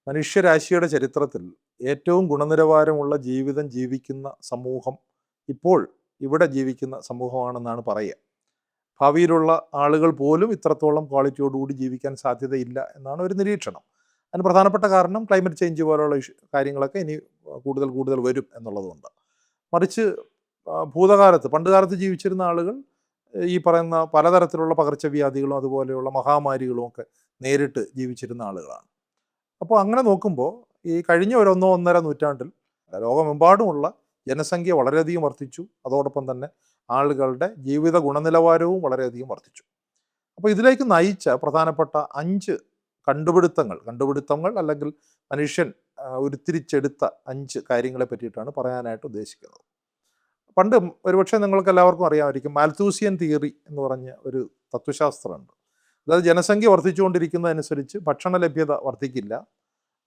മനുഷ്യരാശിയുടെ ചരിത്രത്തിൽ ഏറ്റവും ഗുണനിലവാരമുള്ള ജീവിതം ജീവിക്കുന്ന സമൂഹം ഇപ്പോൾ ഇവിടെ ജീവിക്കുന്ന സമൂഹമാണെന്നാണ് പറയുക. ഭാവിയിലുള്ള ആളുകൾ പോലും ഇത്രത്തോളം ക്വാളിറ്റിയോടുകൂടി ജീവിക്കാൻ സാധ്യതയില്ല എന്നാണ് ഒരു നിരീക്ഷണം. അതിന് പ്രധാനപ്പെട്ട കാരണം ക്ലൈമറ്റ് ചേഞ്ച് പോലുള്ള കാര്യങ്ങളൊക്കെ ഇനി കൂടുതൽ കൂടുതൽ വരും എന്നുള്ളതുകൊണ്ട്. മറിച്ച് ഭൂതകാലത്ത് പണ്ടുകാലത്ത് ജീവിച്ചിരുന്ന ആളുകൾ ഈ പറയുന്ന പലതരത്തിലുള്ള പകർച്ചവ്യാധികളും അതുപോലെയുള്ള മഹാമാരികളും ഒക്കെ നേരിട്ട് ജീവിച്ചിരുന്ന ആളുകളാണ്. അപ്പോൾ അങ്ങനെ നോക്കുമ്പോൾ ഈ കഴിഞ്ഞ ഒരു ഒന്നോ ഒന്നര നൂറ്റാണ്ടിൽ ലോകമെമ്പാടുമുള്ള ജനസംഖ്യ വളരെയധികം വർദ്ധിച്ചു. അതോടൊപ്പം തന്നെ ആളുകളുടെ ജീവിത ഗുണനിലവാരവും വളരെയധികം വർദ്ധിച്ചു. അപ്പോൾ ഇതിലേക്ക് നയിച്ച പ്രധാനപ്പെട്ട 5 കണ്ടുപിടുത്തങ്ങൾ അല്ലെങ്കിൽ മനുഷ്യൻ ഉരുത്തിരിച്ചെടുത്ത 5 കാര്യങ്ങളെ പറ്റിയിട്ടാണ് പറയാനായിട്ട് ഉദ്ദേശിക്കുന്നത്. പണ്ട് ഒരുപക്ഷെ നിങ്ങൾക്ക് എല്ലാവർക്കും അറിയാമായിരിക്കും, മാൽത്തൂസിയൻ തിയറി എന്ന് പറഞ്ഞ ഒരു തത്വശാസ്ത്രമുണ്ട്. അതായത് ജനസംഖ്യ വർദ്ധിച്ചുകൊണ്ടിരിക്കുന്നതനുസരിച്ച് ഭക്ഷണ ലഭ്യത വർദ്ധിക്കില്ല.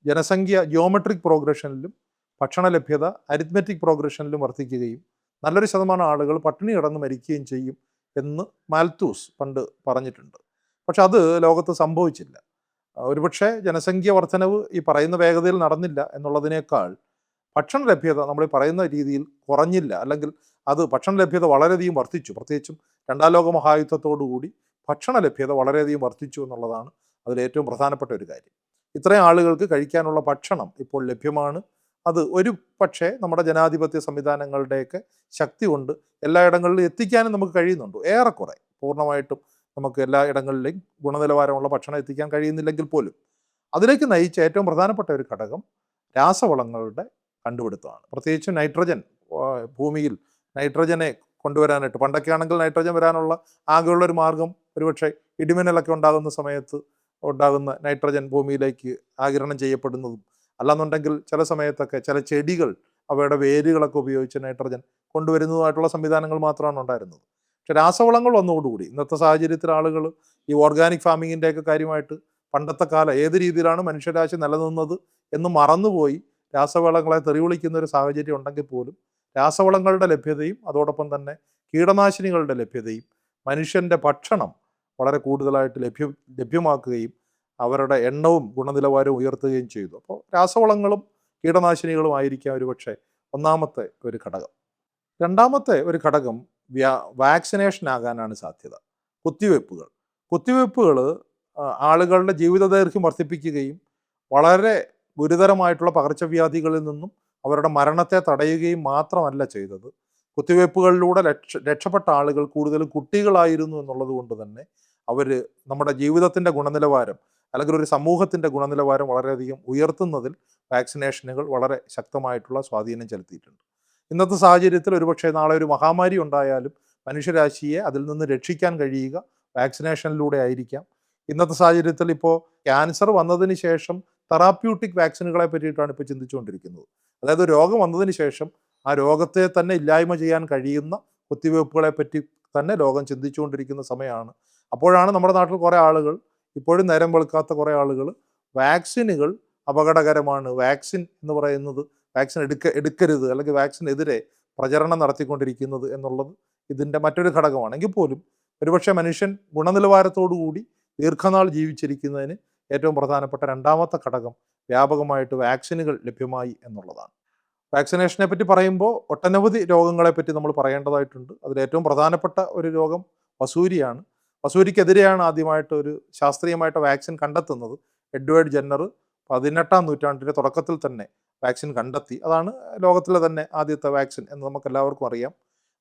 ജനസംഖ്യ ജിയോമെട്രിക് പ്രോഗ്രഷനിലും ഭക്ഷണ ലഭ്യത അരിത്മെറ്റിക് പ്രോഗ്രഷനിലും വർദ്ധിക്കുകയും നല്ലൊരു ശതമാനം ആളുകൾ പട്ടിണി കിടന്ന് മരിക്കുകയും ചെയ്യും എന്ന് മാൽത്തൂസ് പണ്ട് പറഞ്ഞിട്ടുണ്ട്. പക്ഷെ അത് ലോകത്ത് സംഭവിച്ചില്ല. ഒരുപക്ഷെ ജനസംഖ്യ വർധനവ് ഈ പറയുന്ന വേഗതയിൽ നടന്നില്ല എന്നുള്ളതിനേക്കാൾ ഭക്ഷണ ലഭ്യത നമ്മൾ ഈ പറയുന്ന രീതിയിൽ കുറഞ്ഞില്ല, അല്ലെങ്കിൽ അത് ഭക്ഷണ ലഭ്യത വളരെയധികം വർദ്ധിച്ചു. പ്രത്യേകിച്ചും രണ്ടാം ലോക മഹായുദ്ധത്തോടുകൂടി ഭക്ഷണ ലഭ്യത വളരെയധികം വർദ്ധിച്ചു എന്നുള്ളതാണ് അതിലേറ്റവും പ്രധാനപ്പെട്ട ഒരു കാര്യം. ഇത്രയും ആളുകൾക്ക് കഴിക്കാനുള്ള ഭക്ഷണം ഇപ്പോൾ ലഭ്യമാണ്. അത് ഒരു പക്ഷേ നമ്മുടെ ജനാധിപത്യ സംവിധാനങ്ങളുടെയൊക്കെ ശക്തി കൊണ്ട് എല്ലായിടങ്ങളിലും എത്തിക്കാനും നമുക്ക് കഴിയുന്നുണ്ട്. ഏറെക്കുറെ പൂർണ്ണമായിട്ടും നമുക്ക് എല്ലാ ഇടങ്ങളിലെയും ഗുണനിലവാരമുള്ള ഭക്ഷണം എത്തിക്കാൻ കഴിയുന്നില്ലെങ്കിൽ പോലും അതിലേക്ക് നയിച്ച ഏറ്റവും പ്രധാനപ്പെട്ട ഒരു ഘടകം രാസവളങ്ങളുടെ കണ്ടുപിടുത്തമാണ്. പ്രത്യേകിച്ച് നൈട്രജൻ. ഭൂമിയിൽ നൈട്രജനെ കൊണ്ടുവരാനായിട്ട്, പണ്ടൊക്കെ ആണെങ്കിൽ നൈട്രജൻ വരാനുള്ള ആകെയുള്ളൊരു മാർഗം ഒരുപക്ഷെ ഇടിമിന്നലൊക്കെ ഉണ്ടാകുന്ന സമയത്ത് ഉണ്ടാകുന്ന നൈട്രജൻ ഭൂമിയിലേക്ക് ആഗിരണം ചെയ്യപ്പെടുന്നതും, അല്ലാന്നുണ്ടെങ്കിൽ ചില സമയത്തൊക്കെ ചില ചെടികൾ അവയുടെ വേരുകളൊക്കെ ഉപയോഗിച്ച് നൈട്രജൻ കൊണ്ടുവരുന്നതുമായിട്ടുള്ള സംവിധാനങ്ങൾ മാത്രമാണ് ഉണ്ടായിരുന്നത്. പക്ഷെ രാസവളങ്ങൾ വന്നതോടുകൂടി ഇന്നത്തെ സാഹചര്യത്തിൽ ആളുകൾ ഈ ഓർഗാനിക് ഫാമിങ്ങിൻ്റെയൊക്കെ കാര്യമായിട്ട് പണ്ടത്തെ കാലം ഏത് രീതിയിലാണ് മനുഷ്യരാശി നിലനിന്നത് എന്ന് മറന്നുപോയി രാസവളങ്ങളെ തെറിവിളിക്കുന്ന ഒരു സാഹചര്യം ഉണ്ടെങ്കിൽ പോലും രാസവളങ്ങളുടെ ലഭ്യതയും അതോടൊപ്പം തന്നെ കീടനാശിനികളുടെ ലഭ്യതയും മനുഷ്യൻ്റെ ഭക്ഷണം വളരെ കൂടുതലായിട്ട് ലഭ്യമാക്കുകയും അവരുടെ എണ്ണവും ഗുണനിലവാരവും ഉയർത്തുകയും ചെയ്തു. അപ്പോൾ രാസവളങ്ങളും കീടനാശിനികളും ആയിരിക്കാം ഒരുപക്ഷെ ഒന്നാമത്തെ ഒരു ഘടകം. രണ്ടാമത്തെ ഒരു ഘടകം വാക്സിനേഷൻ ആകാനാണ് സാധ്യത. കുത്തിവയ്പ്പുകൾ ആളുകളുടെ ജീവിത ദൈർഘ്യം വർദ്ധിപ്പിക്കുകയും വളരെ ഗുരുതരമായിട്ടുള്ള പകർച്ചവ്യാധികളിൽ നിന്നും അവരുടെ മരണത്തെ തടയുകയും മാത്രമല്ല ചെയ്തത്, കുത്തിവയ്പ്പുകളിലൂടെ രക്ഷപ്പെട്ട ആളുകൾ കൂടുതലും കുട്ടികളായിരുന്നു എന്നുള്ളത് കൊണ്ട് തന്നെ അവർ നമ്മുടെ ജീവിതത്തിൻ്റെ ഗുണനിലവാരം അല്ലെങ്കിൽ ഒരു സമൂഹത്തിൻ്റെ ഗുണനിലവാരം വളരെയധികം ഉയർത്തുന്നതിൽ വാക്സിനേഷനുകൾ വളരെ ശക്തമായിട്ടുള്ള സ്വാധീനം ചെലുത്തിയിട്ടുണ്ട്. ഇന്നത്തെ സാഹചര്യത്തിൽ ഒരുപക്ഷെ നാളെ ഒരു മഹാമാരി ഉണ്ടായാലും മനുഷ്യരാശിയെ അതിൽ നിന്ന് രക്ഷിക്കാൻ കഴിയുക വാക്സിനേഷനിലൂടെ ആയിരിക്കാം. ഇന്നത്തെ സാഹചര്യത്തിൽ ഇപ്പോൾ ക്യാൻസർ വന്നതിന് ശേഷം തെറാപ്യൂട്ടിക് വാക്സിനുകളെ പറ്റിയിട്ടാണ് ഇപ്പോൾ ചിന്തിച്ചുകൊണ്ടിരിക്കുന്നത്. അതായത് രോഗം വന്നതിന് ശേഷം ആ രോഗത്തെ തന്നെ ഇല്ലായ്മ ചെയ്യാൻ കഴിയുന്ന കുത്തിവയ്പ്പുകളെ പറ്റി തന്നെ ലോകം ചിന്തിച്ചുകൊണ്ടിരിക്കുന്ന സമയമാണ്. അപ്പോഴാണ് നമ്മുടെ നാട്ടിൽ കുറേ ആളുകൾ, ഇപ്പോഴും നേരം വെളുക്കാത്ത കുറേ ആളുകൾ വാക്സിനുകൾ അപകടകരമാണ്, വാക്സിൻ എന്ന് പറയുന്നത് വാക്സിൻ എടുക്കരുത് അല്ലെങ്കിൽ വാക്സിനെതിരെ പ്രചരണം നടത്തിക്കൊണ്ടിരിക്കുന്നത് എന്നുള്ളത് ഇതിൻ്റെ മറ്റൊരു ഘടകമാണ്. എങ്കിൽ പോലും ഒരുപക്ഷെ മനുഷ്യൻ ഗുണനിലവാരത്തോടുകൂടി ദീർഘനാൾ ജീവിച്ചിരിക്കുന്നതിന് ഏറ്റവും പ്രധാനപ്പെട്ട രണ്ടാമത്തെ ഘടകം വ്യാപകമായിട്ട് വാക്സിനുകൾ ലഭ്യമായി എന്നുള്ളതാണ്. വാക്സിനേഷനെ പറ്റി പറയുമ്പോൾ ഒട്ടനവധി രോഗങ്ങളെ പറ്റി നമ്മൾ പറയേണ്ടതായിട്ടുണ്ട്. അതിലേറ്റവും പ്രധാനപ്പെട്ട ഒരു രോഗം വസൂരിയാണ്. വസൂരിക്കെതിരെയാണ് ആദ്യമായിട്ട് ഒരു ശാസ്ത്രീയമായിട്ട് വാക്സിൻ കണ്ടെത്തുന്നത്. എഡ്വേർഡ് ജെന്നർ 18-ാം നൂറ്റാണ്ടിൻ്റെ തുടക്കത്തിൽ തന്നെ വാക്സിൻ കണ്ടെത്തി. അതാണ് ലോകത്തിലെ തന്നെ ആദ്യത്തെ വാക്സിൻ എന്ന് നമുക്കെല്ലാവർക്കും അറിയാം.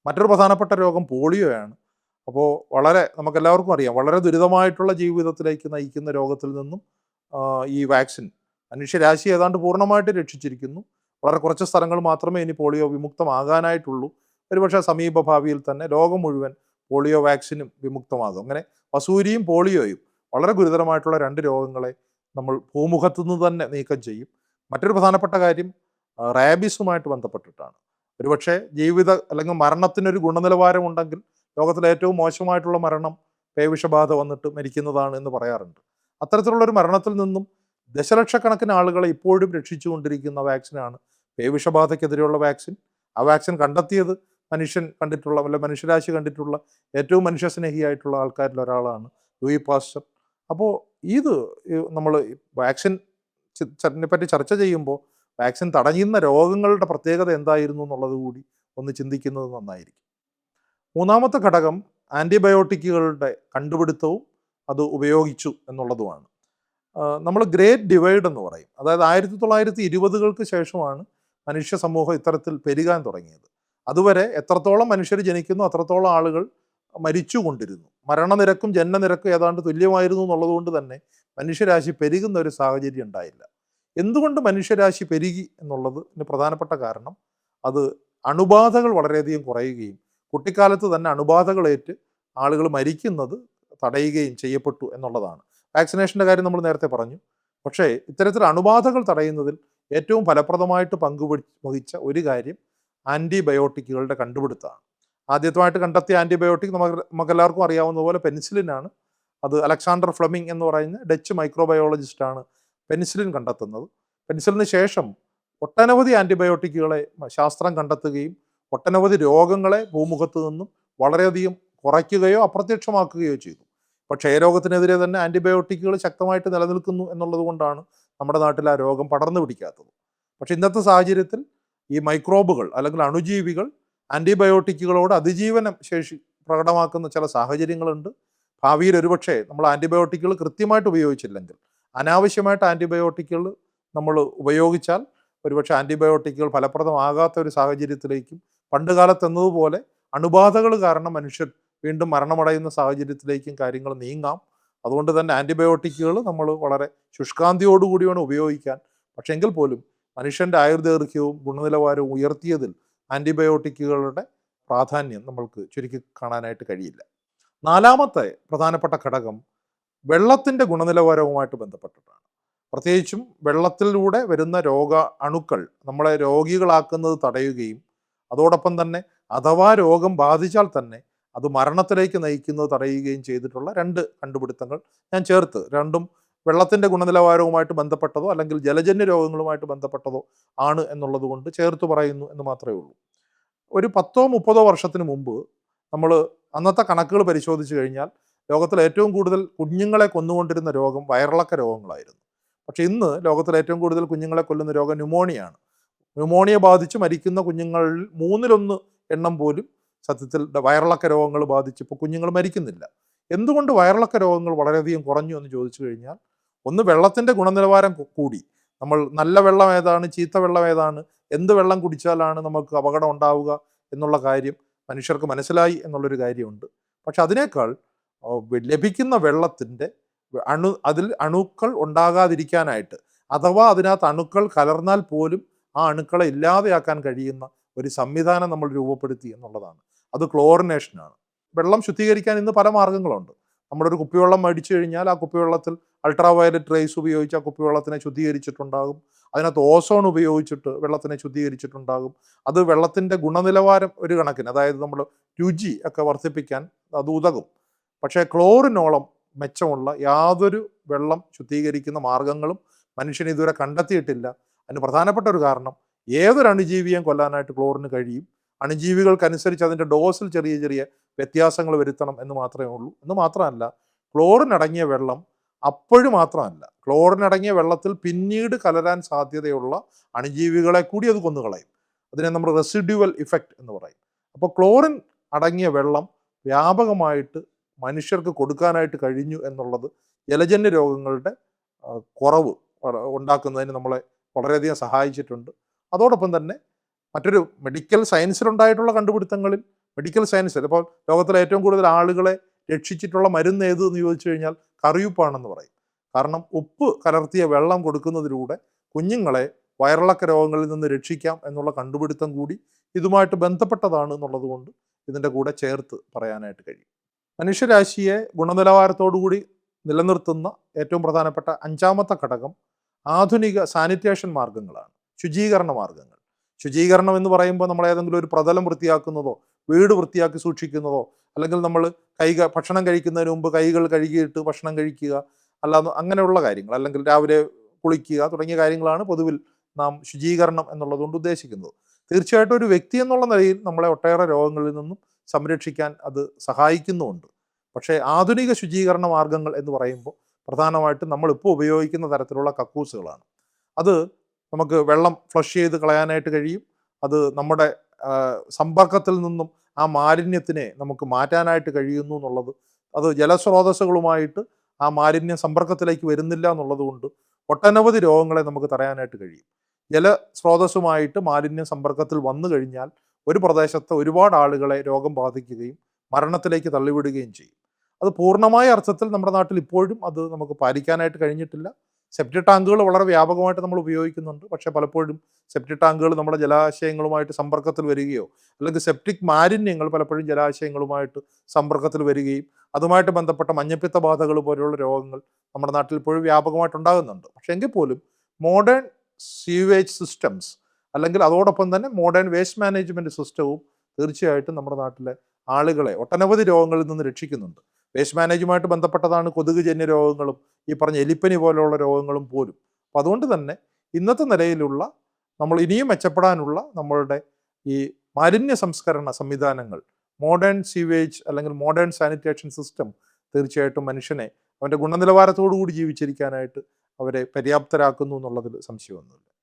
മറ്റൊരു പ്രധാനപ്പെട്ട രോഗം പോളിയോയാണ്. അപ്പോൾ നമുക്കെല്ലാവർക്കും അറിയാം, വളരെ ദുരിതമായിട്ടുള്ള ജീവിതത്തിലേക്ക് നയിക്കുന്ന രോഗത്തിൽ നിന്നും ഈ വാക്സിൻ മനുഷ്യരാശി ഏതാണ്ട് പൂർണ്ണമായിട്ട് രക്ഷിച്ചിരിക്കുന്നു. വളരെ കുറച്ച് സ്ഥലങ്ങൾ മാത്രമേ ഇനി പോളിയോ വിമുക്തമാകാനായിട്ടുള്ളൂ. ഒരുപക്ഷെ സമീപ ഭാവിയിൽ തന്നെ ലോകം മുഴുവൻ പോളിയോ വാക്സിനും വിമുക്തമാകും. അങ്ങനെ വസൂരിയും പോളിയോയും വളരെ ഗുരുതരമായിട്ടുള്ള 2 രോഗങ്ങളെ നമ്മൾ ഭൂമുഖത്തു നിന്ന് തന്നെ നീക്കം ചെയ്യും. മറ്റൊരു പ്രധാനപ്പെട്ട കാര്യം റാബീസുമായിട്ട് ബന്ധപ്പെട്ടിട്ടാണ്. ഒരുപക്ഷെ അല്ലെങ്കിൽ മരണത്തിനൊരു ഗുണനിലവാരം ഉണ്ടെങ്കിൽ ലോകത്തിലെ ഏറ്റവും മോശമായിട്ടുള്ള മരണം പേവിഷബാധ വന്നിട്ട് മരിക്കുന്നതാണ് എന്ന് പറയാറുണ്ട്. അത്തരത്തിലുള്ളൊരു മരണത്തിൽ നിന്നും ദശലക്ഷക്കണക്കിന് ആളുകളെ ഇപ്പോഴും രക്ഷിച്ചുകൊണ്ടിരിക്കുന്ന വാക്സിനാണ് പേവിഷബാധയ്ക്കെതിരെയുള്ള വാക്സിൻ. ആ വാക്സിൻ കണ്ടെത്തിയത് മനുഷ്യരാശി കണ്ടിട്ടുള്ള ഏറ്റവും മനുഷ്യസ്നേഹിയായിട്ടുള്ള ആൾക്കാരിൽ ഒരാളാണ് ലൂയി പാസ്റ്റർ. അപ്പോൾ ഇത് നമ്മൾ വാക്സിൻ പറ്റി ചർച്ച ചെയ്യുമ്പോൾ വാക്സിൻ തടയുന്ന രോഗങ്ങളുടെ പ്രത്യേകത എന്തായിരുന്നു എന്നുള്ളത് കൂടി ഒന്ന് ചിന്തിക്കുന്നത് നന്നായിരിക്കും. മൂന്നാമത്തെ ഘടകം ആൻറ്റിബയോട്ടിക്കുകളുടെ കണ്ടുപിടുത്തവും അത് ഉപയോഗിച്ചു എന്നുള്ളതുമാണ്. നമ്മൾ ഗ്രേറ്റ് ഡിവൈഡ് എന്ന് പറയും. അതായത് 1920-കൾക്ക് ശേഷമാണ് മനുഷ്യ സമൂഹം ഇത്തരത്തിൽ പെരുകാൻ തുടങ്ങിയത്. അതുവരെ എത്രത്തോളം മനുഷ്യർ ജനിക്കുന്നു അത്രത്തോളം ആളുകൾ മരിച്ചുകൊണ്ടിരുന്നു. മരണനിരക്കും ജനനനിരക്കും ഏതാണ്ട് തുല്യമായിരുന്നു എന്നുള്ളതുകൊണ്ട് തന്നെ മനുഷ്യരാശി പെരുകുന്ന ഒരു സാഹചര്യം ഉണ്ടായില്ല. എന്തുകൊണ്ട് മനുഷ്യരാശി പെരുകി എന്നുള്ളതിന് പ്രധാനപ്പെട്ട കാരണം അത് അണുബാധകൾ വളരെയധികം കുറയുകയും കുട്ടിക്കാലത്ത് തന്നെ അണുബാധകളേറ്റ് ആളുകൾ മരിക്കുന്നത് തടയുകയും ചെയ്യപ്പെട്ടു എന്നുള്ളതാണ്. വാക്സിനേഷൻ്റെ കാര്യം നമ്മൾ നേരത്തെ പറഞ്ഞു. പക്ഷേ ഇത്തരത്തിൽ അണുബാധകൾ തടയുന്നതിൽ ഏറ്റവും ഫലപ്രദമായിട്ട് വഹിച്ച ഒരു കാര്യം ആൻറ്റിബയോട്ടിക്കുകളുടെ കണ്ടുപിടുത്തമാണ്. ആദ്യമായിട്ട് കണ്ടെത്തിയ ആൻറ്റിബയോട്ടിക് നമുക്കെല്ലാവർക്കും അറിയാവുന്ന പോലെ പെനിസിലിനാണ്. അത് അലക്സാണ്ടർ ഫ്ലെമിംഗ് എന്ന് പറയുന്ന ഡച്ച് മൈക്രോബയോളജിസ്റ്റാണ് പെനിസിലിൻ കണ്ടെത്തുന്നത്. പെനിസിലിന് ശേഷം ഒട്ടനവധി ആൻറ്റിബയോട്ടിക്കുകളെ ശാസ്ത്രം കണ്ടെത്തുകയും ഒട്ടനവധി രോഗങ്ങളെ ഭൂമുഖത്ത് നിന്നും വളരെയധികം കുറയ്ക്കുകയോ അപ്രത്യക്ഷമാക്കുകയോ ചെയ്തു. ഇപ്പോൾ ക്ഷയരോഗത്തിനെതിരെ തന്നെ ആൻറ്റിബയോട്ടിക്കുകൾ ശക്തമായിട്ട് നിലനിൽക്കുന്നു എന്നുള്ളത് കൊണ്ടാണ് നമ്മുടെ നാട്ടിൽ ആ രോഗം പടർന്നു പിടിക്കാത്തത്. പക്ഷേ ഇന്നത്തെ സാഹചര്യത്തിൽ ഈ മൈക്രോബുകൾ അല്ലെങ്കിൽ അണുജീവികൾ ആൻറ്റിബയോട്ടിക്കുകളോട് അതിജീവനം ശേഷി പ്രകടമാക്കുന്ന ചില സാഹചര്യങ്ങളുണ്ട്. ഭാവിയിൽ ഒരുപക്ഷെ നമ്മൾ ആൻറ്റിബയോട്ടിക്കുകൾ കൃത്യമായിട്ട് ഉപയോഗിച്ചില്ലെങ്കിൽ, അനാവശ്യമായിട്ട് ആൻറ്റിബയോട്ടിക്കുകൾ നമ്മൾ ഉപയോഗിച്ചാൽ ഒരുപക്ഷെ ആൻറ്റിബയോട്ടിക്കുകൾ ഫലപ്രദമാകാത്ത ഒരു സാഹചര്യത്തിലേക്കും പണ്ട് കാലത്ത് എന്നതുപോലെ അണുബാധകൾ കാരണം മനുഷ്യർ വീണ്ടും മരണമടയുന്ന സാഹചര്യത്തിലേക്കും കാര്യങ്ങൾ നീങ്ങാം. അതുകൊണ്ട് തന്നെ ആൻറ്റിബയോട്ടിക്കുകൾ നമ്മൾ വളരെ ശുഷ്കാന്തിയോടുകൂടിയാണ് ഉപയോഗിക്കാൻ. പക്ഷേ എങ്കിൽ പോലും മനുഷ്യൻ്റെ ആയുർദൈർഘ്യവും ഗുണനിലവാരവും ഉയർത്തിയതിൽ ആൻറ്റിബയോട്ടിക്കുകളുടെ പ്രാധാന്യം നമ്മൾക്ക് ചുരുക്കി കാണാനായിട്ട് കഴിയില്ല. നാലാമത്തെ പ്രധാനപ്പെട്ട ഘടകം വെള്ളത്തിൻ്റെ ഗുണനിലവാരവുമായിട്ട് ബന്ധപ്പെട്ടിട്ടാണ്. പ്രത്യേകിച്ചും വെള്ളത്തിലൂടെ വരുന്ന അണുക്കൾ നമ്മളെ രോഗികളാക്കുന്നത് തടയുകയും അതോടൊപ്പം തന്നെ അഥവാ രോഗം ബാധിച്ചാൽ തന്നെ അത് മരണത്തിലേക്ക് നയിക്കുന്നത് തടയുകയും ചെയ്തിട്ടുള്ള രണ്ട് കണ്ടുപിടുത്തങ്ങൾ ഞാൻ ചേർത്ത്, രണ്ടും വെള്ളത്തിൻ്റെ ഗുണനിലവാരവുമായിട്ട് ബന്ധപ്പെട്ടതോ അല്ലെങ്കിൽ ജലജന്യ രോഗങ്ങളുമായിട്ട് ബന്ധപ്പെട്ടതോ ആണ് എന്നുള്ളത് കൊണ്ട് ചേർത്ത് പറയുന്നു എന്ന് മാത്രമേ ഉള്ളൂ. ഒരു 10-30 വർഷത്തിന് മുമ്പ് നമ്മൾ അന്നത്തെ കണക്കുകൾ പരിശോധിച്ച് കഴിഞ്ഞാൽ ലോകത്തിൽ ഏറ്റവും കൂടുതൽ കുഞ്ഞുങ്ങളെ കൊന്നുകൊണ്ടിരുന്ന രോഗം വയറിളക്ക രോഗങ്ങളായിരുന്നു. പക്ഷേ ഇന്ന് ലോകത്തിൽ ഏറ്റവും കൂടുതൽ കുഞ്ഞുങ്ങളെ കൊല്ലുന്ന രോഗം ന്യൂമോണിയാണ്. ന്യൂമോണിയ ബാധിച്ച് മരിക്കുന്ന കുഞ്ഞുങ്ങളിൽ 1/3 എണ്ണം പോലും സത്യത്തിൽ വയറിളക്ക രോഗങ്ങൾ ബാധിച്ച് ഇപ്പോൾ കുഞ്ഞുങ്ങൾ മരിക്കുന്നില്ല. എന്തുകൊണ്ട് വയറിളക്ക രോഗങ്ങൾ വളരെയധികം കുറഞ്ഞു എന്ന് ചോദിച്ചു കഴിഞ്ഞാൽ, ഒന്ന് വെള്ളത്തിൻ്റെ ഗുണനിലവാരം കൂടി. നമ്മൾ നല്ല വെള്ളം ഏതാണ്, ചീത്ത വെള്ളം ഏതാണ്, എന്ത് വെള്ളം കുടിച്ചാലാണ് നമുക്ക് അപകടം ഉണ്ടാവുക എന്നുള്ള കാര്യം മനുഷ്യർക്ക് മനസ്സിലായി എന്നുള്ളൊരു കാര്യമുണ്ട്. പക്ഷെ അതിനേക്കാൾ ലഭിക്കുന്ന വെള്ളത്തിൻ്റെ അതിൽ അണുക്കൾ ഉണ്ടാകാതിരിക്കാനായിട്ട്, അഥവാ അതിനകത്ത് അണുക്കൾ കലർന്നാൽ പോലും ആ അണുക്കളെ ഇല്ലാതെയാക്കാൻ കഴിയുന്ന ഒരു സംവിധാനം നമ്മൾ രൂപപ്പെടുത്തി എന്നുള്ളതാണ്. അത് ക്ലോറിനേഷനാണ്. വെള്ളം ശുദ്ധീകരിക്കാൻ ഇന്ന് പല മാർഗ്ഗങ്ങളുണ്ട്. നമ്മളൊരു കുപ്പിവെള്ളം മേടിച്ചു കഴിഞ്ഞാൽ ആ കുപ്പിവെള്ളത്തിൽ അൾട്രാ വയലറ്റ് റേസ് ഉപയോഗിച്ച് ആ കുപ്പിവെള്ളത്തിനെ ശുദ്ധീകരിച്ചിട്ടുണ്ടാകും. അതിനകത്ത് ഓസോൺ ഉപയോഗിച്ചിട്ട് വെള്ളത്തിനെ ശുദ്ധീകരിച്ചിട്ടുണ്ടാകും. അത് വെള്ളത്തിൻ്റെ ഗുണനിലവാരം ഒരു കണക്കിന്, അതായത് നമ്മൾ രുചി ഒക്കെ വർദ്ധിപ്പിക്കാൻ അത് ഉതകും. പക്ഷേ ക്ലോറിനോളം മെച്ചമുള്ള യാതൊരു വെള്ളം ശുദ്ധീകരിക്കുന്ന മാർഗങ്ങളും മനുഷ്യൻ ഇതുവരെ കണ്ടെത്തിയിട്ടില്ല. അതിന് പ്രധാനപ്പെട്ട ഒരു കാരണം, ഏതൊരു അണുജീവിയെയും കൊല്ലാനായിട്ട് ക്ലോറിന് കഴിയും. അണുജീവികൾക്കനുസരിച്ച് അതിൻ്റെ ഡോസിൽ ചെറിയ ചെറിയ വ്യത്യാസങ്ങൾ വരുത്തണം എന്ന് മാത്രമേ ഉള്ളൂ. എന്ന് മാത്രമല്ല, ക്ലോറിനടങ്ങിയ വെള്ളം അപ്പോഴും മാത്രമല്ല, ക്ലോറിനടങ്ങിയ വെള്ളത്തിൽ പിന്നീട് കലരാൻ സാധ്യതയുള്ള അണുജീവികളെ കൂടി അത് കൊന്നുകളയും. അതിനെ നമ്മൾ റെസിഡ്യുവൽ ഇഫക്റ്റ് എന്ന് പറയും. അപ്പോൾ ക്ലോറിൻ അടങ്ങിയ വെള്ളം വ്യാപകമായിട്ട് മനുഷ്യർക്ക് കൊടുക്കാനായിട്ട് കഴിഞ്ഞു എന്നുള്ളത് ജലജന്യ രോഗങ്ങളുടെ കുറവ് ഉണ്ടാക്കുന്നതിന് നമ്മളെ വളരെയധികം സഹായിച്ചിട്ടുണ്ട്. അതോടൊപ്പം തന്നെ മറ്റൊരു മെഡിക്കൽ സയൻസിലുണ്ടായിട്ടുള്ള കണ്ടുപിടുത്തങ്ങളിൽ, മെഡിക്കൽ സയൻസിൽ ഇപ്പോൾ ലോകത്തിലെ ഏറ്റവും കൂടുതൽ ആളുകളെ രക്ഷിച്ചിട്ടുള്ള മരുന്ന് ഏത് എന്ന് ചോദിച്ചു കഴിഞ്ഞാൽ കറിയുപ്പാണെന്ന് പറയും. കാരണം ഉപ്പ് കലർത്തിയ വെള്ളം കൊടുക്കുന്നതിലൂടെ കുഞ്ഞുങ്ങളെ വയറിളക്ക രോഗങ്ങളിൽ നിന്ന് രക്ഷിക്കാം എന്നുള്ള കണ്ടുപിടുത്തം കൂടി ഇതുമായിട്ട് ബന്ധപ്പെട്ടതാണ് എന്നുള്ളത് കൊണ്ട് ഇതിൻ്റെ കൂടെ ചേർത്ത് പറയാനായിട്ട് കഴിയും. മനുഷ്യരാശിയെ ഗുണനിലവാരത്തോടുകൂടി നിലനിർത്തുന്ന ഏറ്റവും പ്രധാനപ്പെട്ട അഞ്ചാമത്തെ ഘടകം ആധുനിക സാനിറ്റേഷൻ മാർഗങ്ങളാണ്, ശുചീകരണ മാർഗങ്ങൾ. ശുചീകരണം എന്ന് പറയുമ്പോൾ നമ്മൾ ഏതെങ്കിലും ഒരു പ്രതലം വൃത്തിയാക്കുന്നതോ വീട് വൃത്തിയാക്കി സൂക്ഷിക്കുന്നതോ അല്ലെങ്കിൽ നമ്മൾ ഭക്ഷണം കഴിക്കുന്നതിന് മുമ്പ് കൈകൾ കഴുകിയിട്ട് ഭക്ഷണം കഴിക്കുക, അല്ലാതെ അങ്ങനെയുള്ള കാര്യങ്ങൾ, അല്ലെങ്കിൽ രാവിലെ കുളിക്കുക തുടങ്ങിയ കാര്യങ്ങളാണ് പൊതുവിൽ നാം ശുചീകരണം എന്നുള്ളതുകൊണ്ട് ഉദ്ദേശിക്കുന്നത്. തീർച്ചയായിട്ടും ഒരു വ്യക്തി എന്നുള്ള നിലയിൽ നമ്മളെ ഒട്ടേറെ രോഗങ്ങളിൽ നിന്നും സംരക്ഷിക്കാൻ അത് സഹായിക്കുന്നുമുണ്ട്. പക്ഷേ ആധുനിക ശുചീകരണ മാർഗങ്ങൾ എന്ന് പറയുമ്പോൾ പ്രധാനമായിട്ടും നമ്മളിപ്പോൾ ഉപയോഗിക്കുന്ന തരത്തിലുള്ള കക്കൂസുകളാണ്. അത് നമുക്ക് വെള്ളം ഫ്ലഷ് ചെയ്ത് കളയാനായിട്ട് കഴിയും. അത് നമ്മുടെ സമ്പർക്കത്തിൽ നിന്നും ആ മാലിന്യത്തിനെ നമുക്ക് മാറ്റാനായിട്ട് കഴിയുന്നു എന്നുള്ളത്, അത് ജലസ്രോതസ്സുകളുമായിട്ട് ആ മാലിന്യം സമ്പർക്കത്തിലേക്ക് വരുന്നില്ല എന്നുള്ളത് കൊണ്ട് ഒട്ടനവധി രോഗങ്ങളെ നമുക്ക് തടയാനായിട്ട് കഴിയും. ജലസ്രോതസ്സുമായിട്ട് മാലിന്യം സമ്പർക്കത്തിൽ വന്നു കഴിഞ്ഞാൽ ഒരു പ്രദേശത്ത് ഒരുപാട് ആളുകളെ രോഗം ബാധിക്കുകയും മരണത്തിലേക്ക് തള്ളിവിടുകയും ചെയ്യും. അത് പൂർണ്ണമായ അർത്ഥത്തിൽ നമ്മുടെ നാട്ടിൽ ഇപ്പോഴും അത് നമുക്ക് പാലിക്കാനായിട്ട് കഴിഞ്ഞിട്ടില്ല. സെപ്റ്റി ടാങ്കുകൾ വളരെ വ്യാപകമായിട്ട് നമ്മൾ ഉപയോഗിക്കുന്നുണ്ട്. പക്ഷേ പലപ്പോഴും സെപ്റ്റി ടാങ്കുകൾ നമ്മുടെ ജലാശയങ്ങളുമായിട്ട് സമ്പർക്കത്തിൽ വരികയോ അല്ലെങ്കിൽ സെപ്റ്റിക് മാലിന്യങ്ങൾ പലപ്പോഴും ജലാശയങ്ങളുമായിട്ട് സമ്പർക്കത്തിൽ വരികയും അതുമായിട്ട് ബന്ധപ്പെട്ട മഞ്ഞപ്പിത്ത ബാധകൾ പോലെയുള്ള രോഗങ്ങൾ നമ്മുടെ നാട്ടിൽ ഇപ്പോഴും വ്യാപകമായിട്ടുണ്ടാകുന്നുണ്ട്. പക്ഷേ എങ്കിൽ പോലും മോഡേൺ സീവേജ് സിസ്റ്റംസ് അല്ലെങ്കിൽ അതോടൊപ്പം തന്നെ മോഡേൺ വേസ്റ്റ് മാനേജ്മെൻറ്റ് സിസ്റ്റവും തീർച്ചയായിട്ടും നമ്മുടെ നാട്ടിലെ ആളുകളെ ഒട്ടനവധി രോഗങ്ങളിൽ നിന്ന് രക്ഷിക്കുന്നുണ്ട്. വേസ്റ്റ് മാനേജുമായിട്ട് ബന്ധപ്പെട്ടതാണ് കൊതുക് ജന്യ രോഗങ്ങളും ഈ പറഞ്ഞ എലിപ്പനി പോലെയുള്ള രോഗങ്ങളും പോലും. അപ്പോൾ അതുകൊണ്ട് തന്നെ ഇന്നത്തെ നിലയിലുള്ള നമ്മൾ ഇനിയും മെച്ചപ്പെടാനുള്ള നമ്മളുടെ ഈ മാലിന്യ സംസ്കരണ സംവിധാനങ്ങൾ, മോഡേൺ സീവേജ് അല്ലെങ്കിൽ മോഡേൺ സാനിറ്റേഷൻ സിസ്റ്റം തീർച്ചയായിട്ടും മനുഷ്യനെ അവൻ്റെ ഗുണനിലവാരത്തോടു കൂടി ജീവിച്ചിരിക്കാനായിട്ട് അവരെ പര്യാപ്തരാക്കുന്നു എന്നുള്ളതിൽ സംശയമൊന്നുമില്ല.